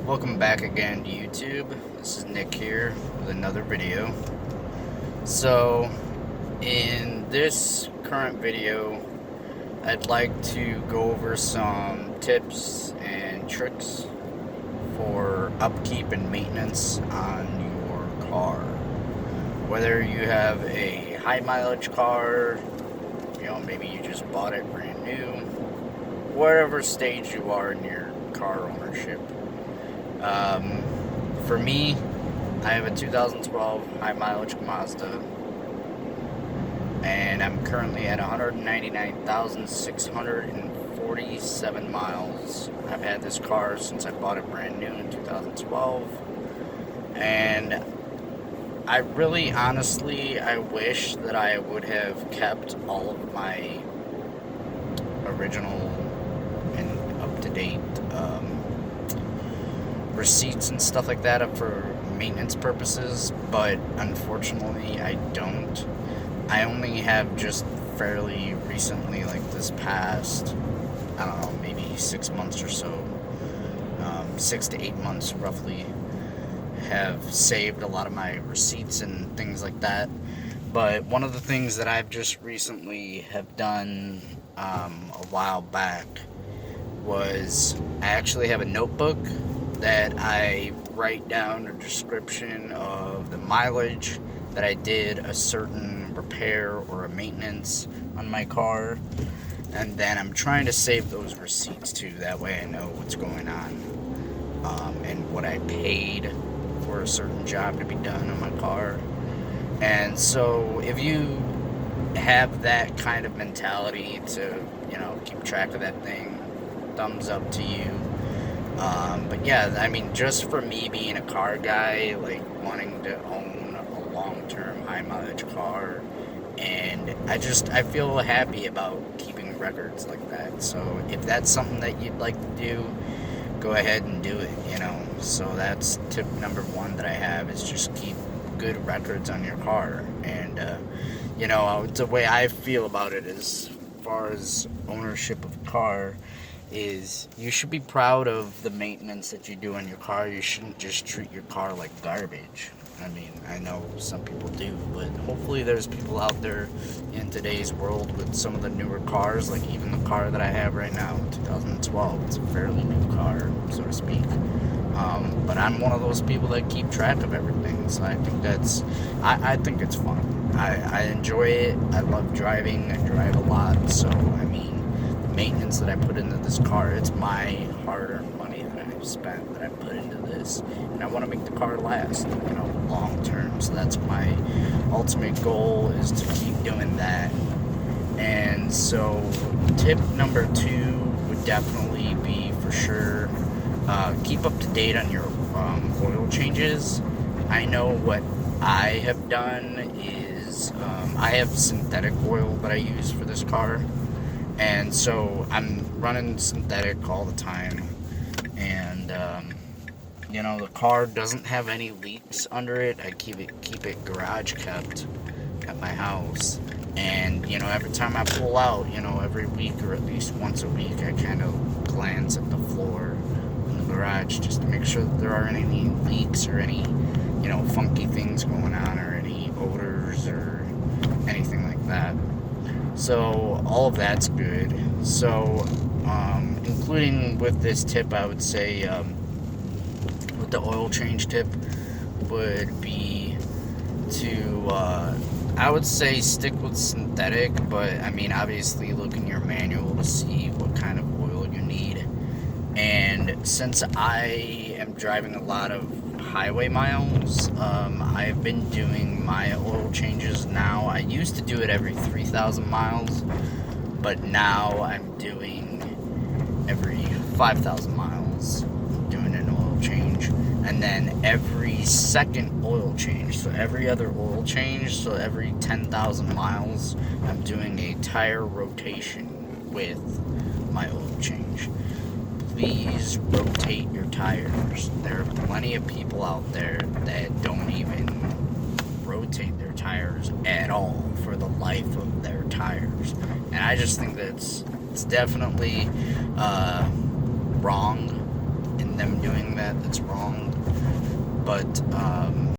Welcome back again to YouTube. This is Nick here with another video. So, in this current video, I'd like to go over some tips and tricks for upkeep and maintenance on your car. Whether you have a high mileage car, maybe you just bought it brand new, whatever stage you are in your car ownership. For me, I have a 2012 high mileage Mazda, and I'm currently at 199,647 miles. I've had this car since I bought it brand new in 2012, and I really, honestly, I wish that I would have kept all of my original and up-to-date receipts and stuff like that up for maintenance purposes, but unfortunately I don't. I only have just fairly recently, like this past, I don't know, maybe 6 months or so, 6 to 8 months roughly, have saved a lot of my receipts and things like that. But one of the things that I've just recently have done a while back was I actually have a notebook that I write down a description of the mileage that I did a certain repair or a maintenance on my car, and then I'm trying to save those receipts too. That way I know what's going on and what I paid for a certain job to be done on my car. And so if you have that kind of mentality to keep track of that thing, thumbs up to you. But yeah, I mean, just for me being a car guy, like wanting to own a long-term high mileage car, and I feel happy about keeping records like that. So if that's something that you'd like to do, go ahead and do it, So that's tip number one that I have, is just keep good records on your car. And the way I feel about it as far as ownership of a car is you should be proud of the maintenance that you do on your car. You shouldn't just treat your car like garbage. I mean, I know some people do, but hopefully there's people out there in today's world with some of the newer cars, like even the car that I have right now, 2012. It's a fairly new car, so to speak. But I'm one of those people that keep track of everything, so I think I think it's fun. I enjoy it. I love driving. I drive a lot, so I mean, maintenance that I put into this car, it's my hard-earned money that I've spent, that I put into this, and I want to make the car last, long term. So that's my ultimate goal, is to keep doing that. And so tip number 2 would definitely be, for sure, keep up to date on your oil changes. I know what I have done is I have synthetic oil that I use for this car. And so I'm running synthetic all the time, and the car doesn't have any leaks under it. I keep it garage kept at my house, and every time I pull out, every week or at least once a week, I kind of glance at the floor in the garage just to make sure that there aren't any leaks or any funky things going on, or any odors or anything like that. So all of that's good. So including with this tip, I would say with the oil change tip would be to I would say stick with synthetic, but I mean, obviously look in your manual to see what kind of oil you need. And since I am driving a lot of highway miles, I've been doing my oil changes now. I used to do it every 3,000 miles, but now I'm doing every 5,000 miles, doing an oil change. And then every second oil change, so every other oil change, so every 10,000 miles, I'm doing a tire rotation with my oil change. Please rotate your tires. There are plenty of people out there that don't even rotate their tires at all for the life of their tires. And I just think it's definitely wrong in them doing that that's wrong. But